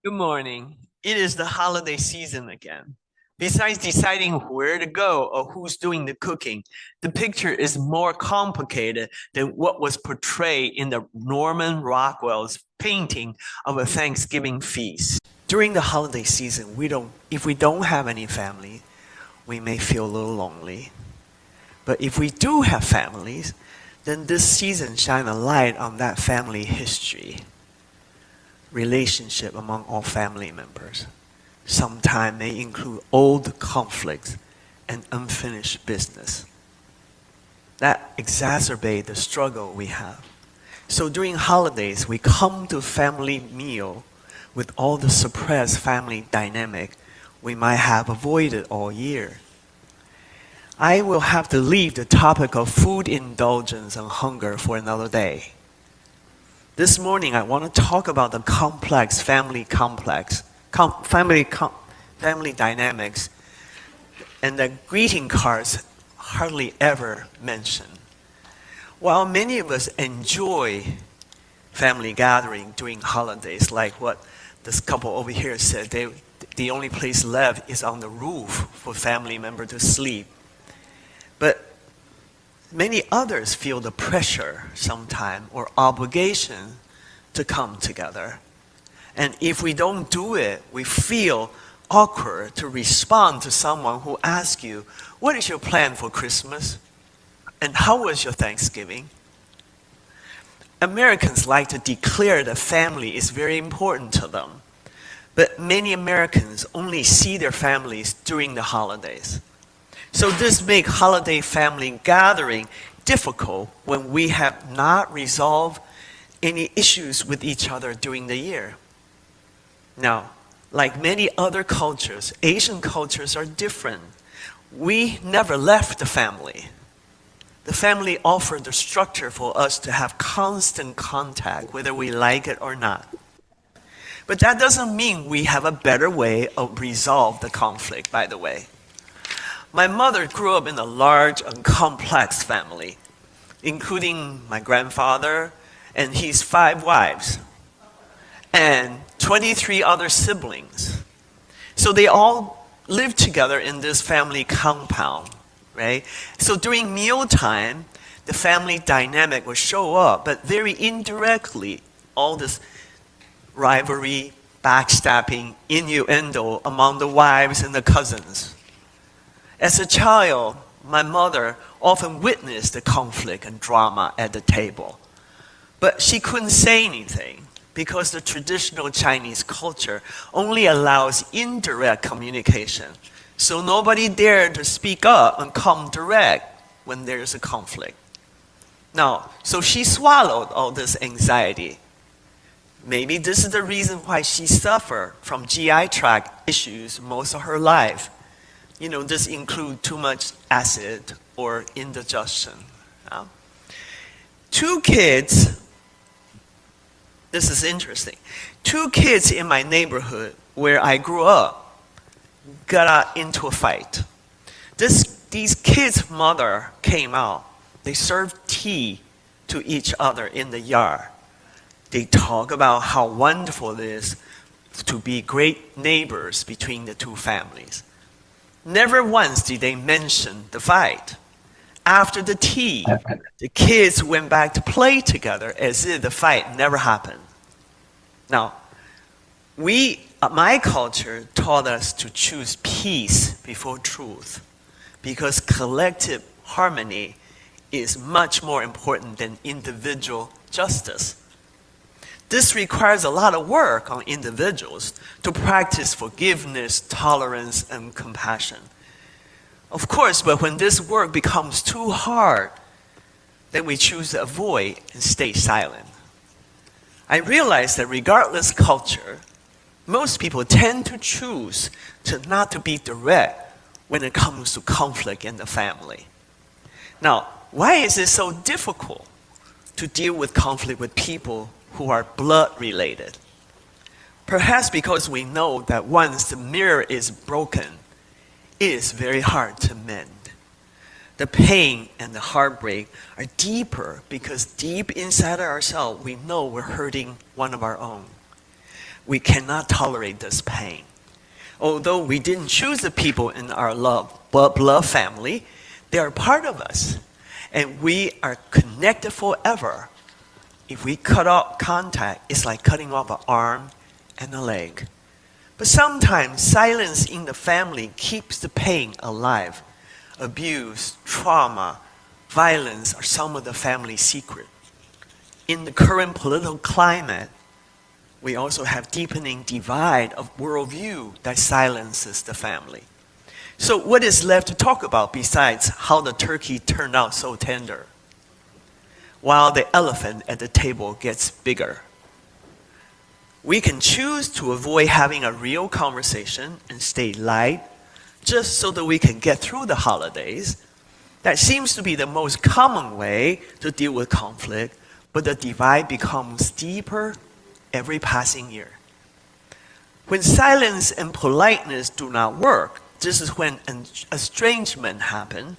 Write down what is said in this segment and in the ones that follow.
Good morning. It is the holiday season again. Besides deciding where to go or who's doing the cooking, the picture is more complicated than what was portrayed in the Norman Rockwell's painting of a Thanksgiving feast. During the holiday season, if we don't have any family, we may feel a little lonely. But if we do have families, then this season shines a light on that family history, relationship among all family members. Sometimes may include old conflicts and unfinished business that exacerbate the struggle we have. So during holidays, we come to family meal with all the suppressed family dynamic we might have avoided all year. I will have to leave the topic of food indulgence and hunger for another day. This morning, I want to talk about the complex family dynamics, and the greeting cards hardly ever mention. While many of us enjoy family gathering during holidays, like what this couple over here said, the only place left is on the roof for family member to sleep. But many others feel the pressure sometime or obligation to come together. And if we don't do it, we feel awkward to respond to someone who asks you, what is your plan for Christmas? And how was your Thanksgiving? Americans like to declare that family is very important to them. But many Americans only see their families during the holidays. So this makes holiday family gathering difficult when we have not resolved any issues with each other during the year. Now, like many other cultures, Asian cultures are different. We never left the family. The family offered the structure for us to have constant contact, whether we like it or not. But that doesn't mean we have a better way of resolve the conflict, by the way. My mother grew up in a large and complex family, including my grandfather and his 5 wives, and 23 other siblings. So they all lived together in this family compound, right? So during mealtime, the family dynamic would show up, but very indirectly, all this rivalry, backstabbing, innuendo among the wives and the cousins. As a child, my mother often witnessed the conflict and drama at the table. But she couldn't say anything because the traditional Chinese culture only allows indirect communication. So nobody dared to speak up and come direct when there's a conflict. Now, so she swallowed all this anxiety. Maybe this is the reason why she suffered from GI tract issues most of her life. This includes too much acid or indigestion. 2 kids, this is interesting. 2 kids in my neighborhood where I grew up got into a fight. These kids' mother came out. They served tea to each other in the yard. They talk about how wonderful it is to be great neighbors between the 2 families. Never once did they mention the fight. After the tea, the kids went back to play together as if the fight never happened. Now, my culture taught us to choose peace before truth because collective harmony is much more important than individual justice. This requires a lot of work on individuals to practice forgiveness, tolerance, and compassion. Of course, but when this work becomes too hard, then we choose to avoid and stay silent. I realize that regardless culture, most people tend to choose not to be direct when it comes to conflict in the family. Now, why is it so difficult to deal with conflict with people who are blood related? Perhaps because we know that once the mirror is broken, it is very hard to mend. The pain and the heartbreak are deeper because deep inside ourselves we know we're hurting one of our own. We cannot tolerate this pain. Although we didn't choose the people in our blood family, they are part of us. And we are connected forever. If we cut off contact, it's like cutting off an arm and a leg. But sometimes silence in the family keeps the pain alive. Abuse, trauma, violence are some of the family secrets. In the current political climate, we also have deepening divide of worldview that silences the family. So what is left to talk about besides how the turkey turned out so tender, while the elephant at the table gets bigger? We can choose to avoid having a real conversation and stay light, just so that we can get through the holidays. That seems to be the most common way to deal with conflict, but the divide becomes deeper every passing year. When silence and politeness do not work, this is when an estrangement happens.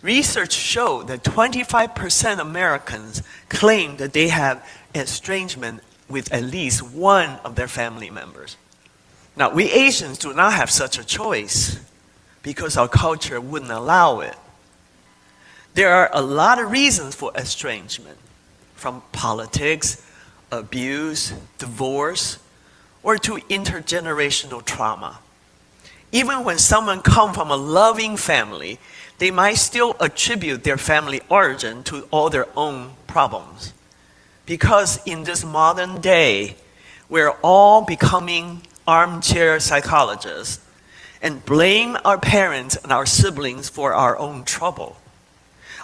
Research shows that 25% Americans claim that they have estrangement with at least one of their family members. Now, we Asians do not have such a choice because our culture wouldn't allow it. There are a lot of reasons for estrangement, from politics, abuse, divorce, or to intergenerational trauma. Even when someone comes from a loving family, they might still attribute their family origin to all their own problems. Because in this modern day, we're all becoming armchair psychologists and blame our parents and our siblings for our own trouble.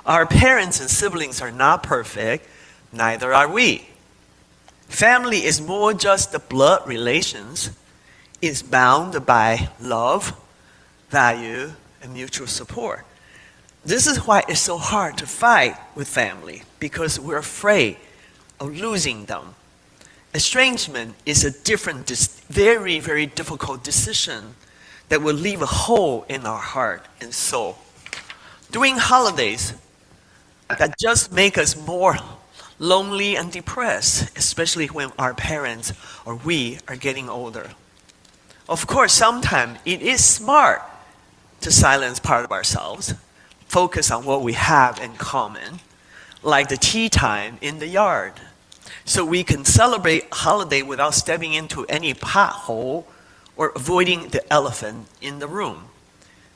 Our parents and siblings are not perfect, neither are we. Family is more just the blood relations. It's bound by love, value, and mutual support. This is why it's so hard to fight with family, because we're afraid of losing them. Estrangement is a different, very, very difficult decision that will leave a hole in our heart and soul. During holidays, that just make us more lonely and depressed, especially when our parents or we are getting older. Of course, sometimes it is smart to silence part of ourselves, focus on what we have in common, like the tea time in the yard, so we can celebrate holiday without stepping into any pothole or avoiding the elephant in the room.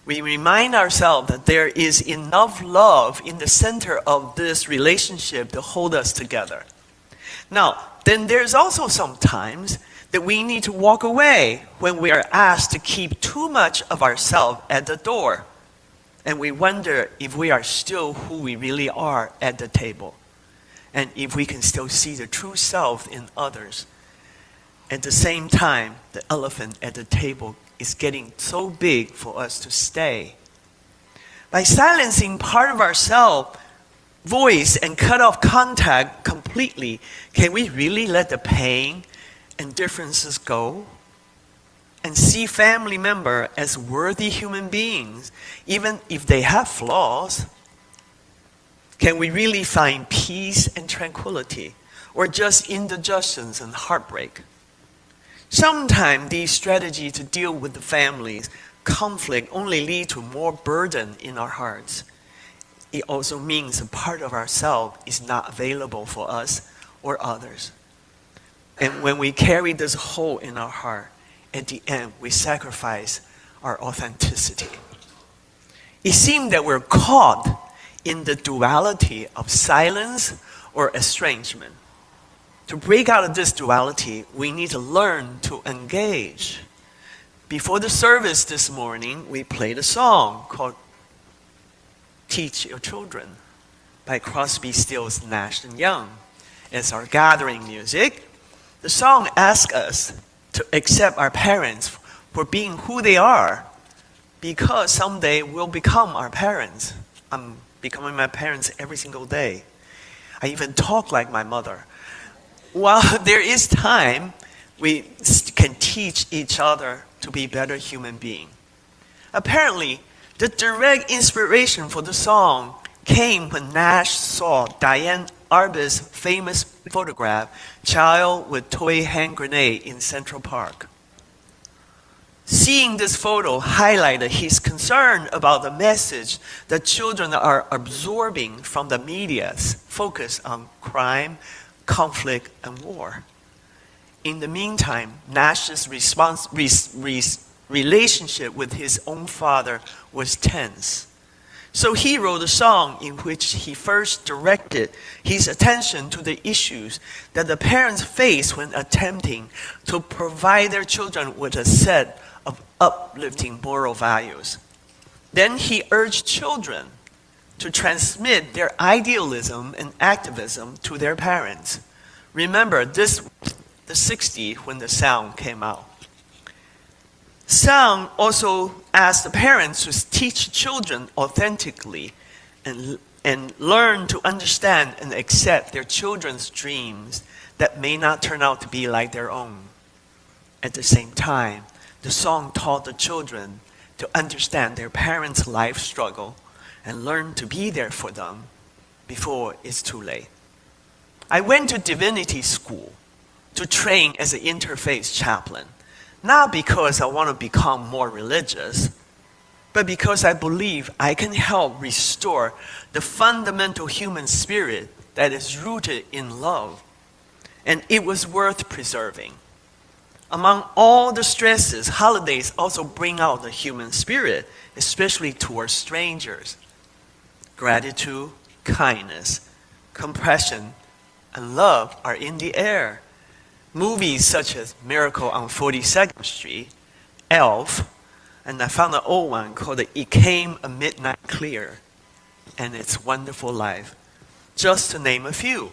We remind ourselves that there is enough love in the center of this relationship to hold us together. Now, then there's also sometimes that we need to walk away when we are asked to keep too much of ourselves at the door. And we wonder if we are still who we really are at the table. And if we can still see the true self in others. At the same time, the elephant at the table is getting so big for us to stay. By silencing part of ourselves, voice, and cut off contact completely, can we really let the pain and differences go? And see family members as worthy human beings, even if they have flaws? Can we really find peace and tranquility, or just indigestions and heartbreak? Sometimes these strategies to deal with the family's conflict only lead to more burden in our hearts. It also means a part of ourselves is not available for us or others. And when we carry this hole in our heart, at the end, we sacrifice our authenticity. It seems that we're caught in the duality of silence or estrangement. To break out of this duality, we need to learn to engage. Before the service this morning, we played a song called Teach Your Children by Crosby, Stills, Nash & Young. It's our gathering music. The song asks us to accept our parents for being who they are, because someday we'll become our parents. I'm becoming my parents every single day. I even talk like my mother. While there is time, we can teach each other to be better human beings. Apparently, the direct inspiration for the song came when Nash saw Diane Arbe's famous photograph, Child with Toy Hand Grenade in Central Park. Seeing this photo highlighted his concern about the message that children are absorbing from the media's focus on crime, conflict, and war. In the meantime, Nash's relationship with his own father was tense. So he wrote a song in which he first directed his attention to the issues that the parents face when attempting to provide their children with a set of uplifting moral values. Then he urged children to transmit their idealism and activism to their parents. Remember, this was the 60s when the song came out. Song also asked the parents to teach children authentically and learn to understand and accept their children's dreams that may not turn out to be like their own. At the same time, the song taught the children to understand their parents' life struggle and learn to be there for them before it's too late. I went to divinity school to train as an interfaith chaplain, not because I want to become more religious, but because I believe I can help restore the fundamental human spirit that is rooted in love, and it was worth preserving. Among all the stresses, holidays also bring out the human spirit, especially towards strangers. Gratitude, kindness, compassion, and love are in the air. Movies such as Miracle on 42nd Street, Elf, and I found an old one called It Came a Midnight Clear, and It's Wonderful Life, just to name a few,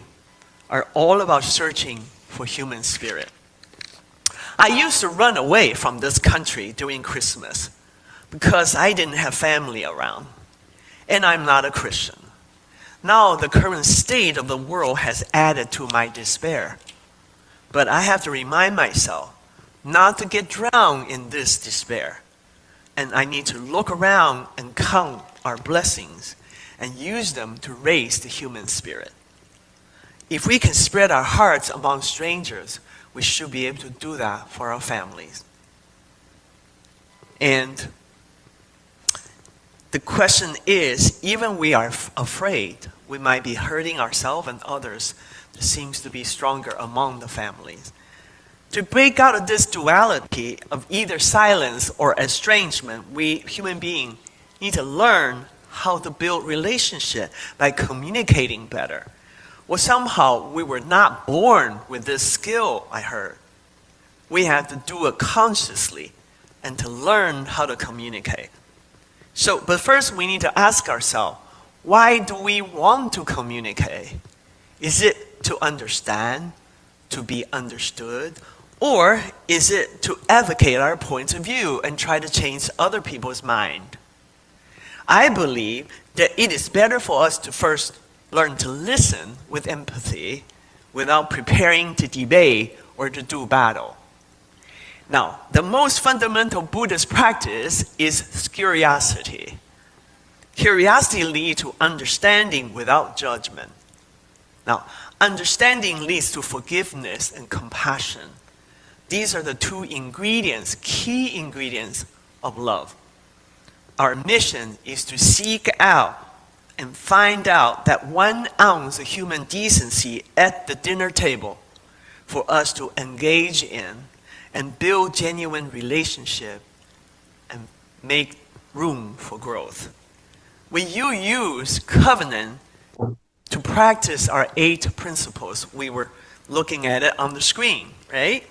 are all about searching for human spirit. I used to run away from this country during Christmas because I didn't have family around, and I'm not a Christian. Now the current state of the world has added to my despair. But I have to remind myself not to get drowned in this despair. And I need to look around and count our blessings and use them to raise the human spirit. If we can spread our hearts among strangers, we should be able to do that for our families. And the question is, even we are afraid, we might be hurting ourselves and others. There seems to be stronger among the families. To break out of this duality of either silence or estrangement, we human beings need to learn how to build relationship by communicating better. Well, somehow we were not born with this skill, I heard. We have to do it consciously and to learn how to communicate. But first we need to ask ourselves, why do we want to communicate? Is it to understand, to be understood, or is it to advocate our points of view and try to change other people's mind? I believe that it is better for us to first learn to listen with empathy without preparing to debate or to do battle. Now, the most fundamental Buddhist practice is curiosity. Curiosity leads to understanding without judgment. Now, understanding leads to forgiveness and compassion. These are the two ingredients, key ingredients of love. Our mission is to seek out and find out that 1 ounce of human decency at the dinner table for us to engage in and build genuine relationship and make room for growth. When you use covenant to practice our 8 principles, we were looking at it on the screen, right?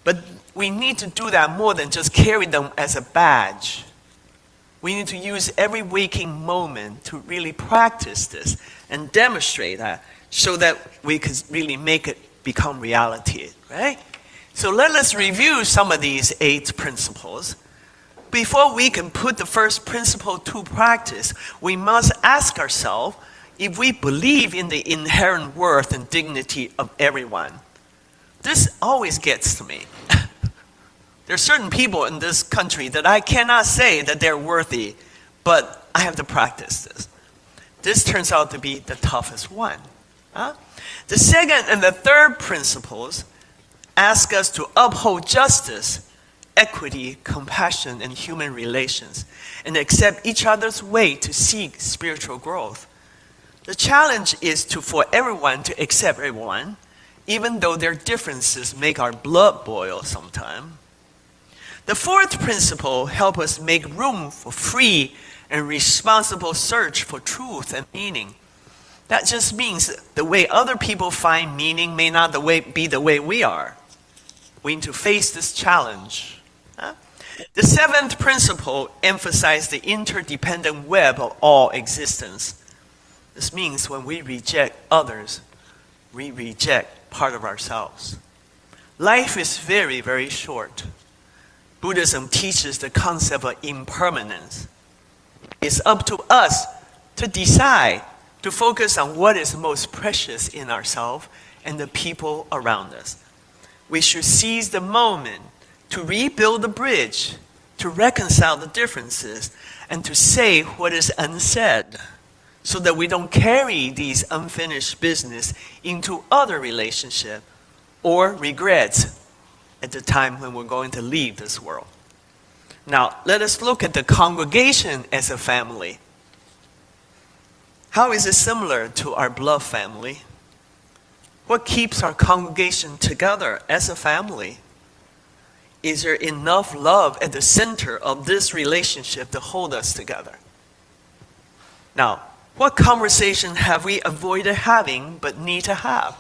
But we need to do that more than just carry them as a badge. We need to use every waking moment to really practice this and demonstrate that so that we can really make it become reality, right? So let us review some of these 8 principles. Before we can put the first principle to practice, we must ask ourselves if we believe in the inherent worth and dignity of everyone. This always gets to me. There are certain people in this country that I cannot say that they're worthy, but I have to practice this. This turns out to be the toughest one. The second and the third principles ask us to uphold justice, equity, compassion, and human relations, and accept each other's way to seek spiritual growth. The challenge is for everyone to accept everyone, even though their differences make our blood boil sometimes. The fourth principle helps us make room for free and responsible search for truth and meaning. That just means the way other people find meaning may not be the way we are. We need to face this challenge. The seventh principle emphasizes the interdependent web of all existence. This means when we reject others, we reject part of ourselves. Life is very, very short. Buddhism teaches the concept of impermanence. It's up to us to decide to focus on what is most precious in ourselves and the people around us. We should seize the moment to rebuild the bridge, to reconcile the differences, and to say what is unsaid, so that we don't carry these unfinished business into other relationships or regrets at the time when we're going to leave this world. Now, let us look at the congregation as a family. How is it similar to our blood family? What keeps our congregation together as a family? Is there enough love at the center of this relationship to hold us together? Now, what conversation have we avoided having but need to have?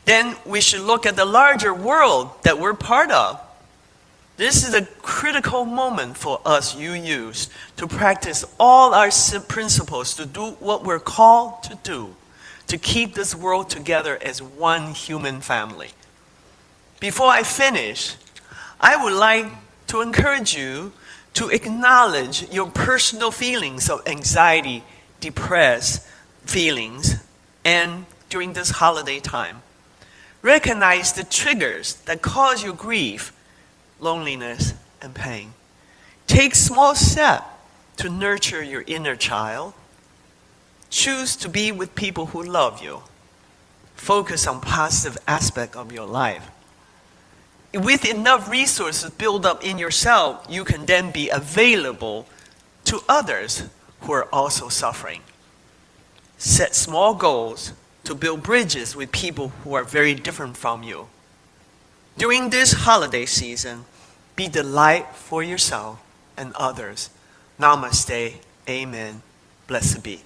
Then we should look at the larger world that we're part of. This is a critical moment for us UUs to practice all our principles to do what we're called to do, to keep this world together as one human family. Before I finish, I would like to encourage you to acknowledge your personal feelings of anxiety, depressed feelings, and during this holiday time. Recognize the triggers that cause you grief, loneliness, and pain. Take small steps to nurture your inner child. Choose to be with people who love you. Focus on positive aspects of your life. With enough resources built up in yourself, you can then be available to others who are also suffering. Set small goals to build bridges with people who are very different from you. During this holiday season, be the light for yourself and others. Namaste. Amen. Blessed be.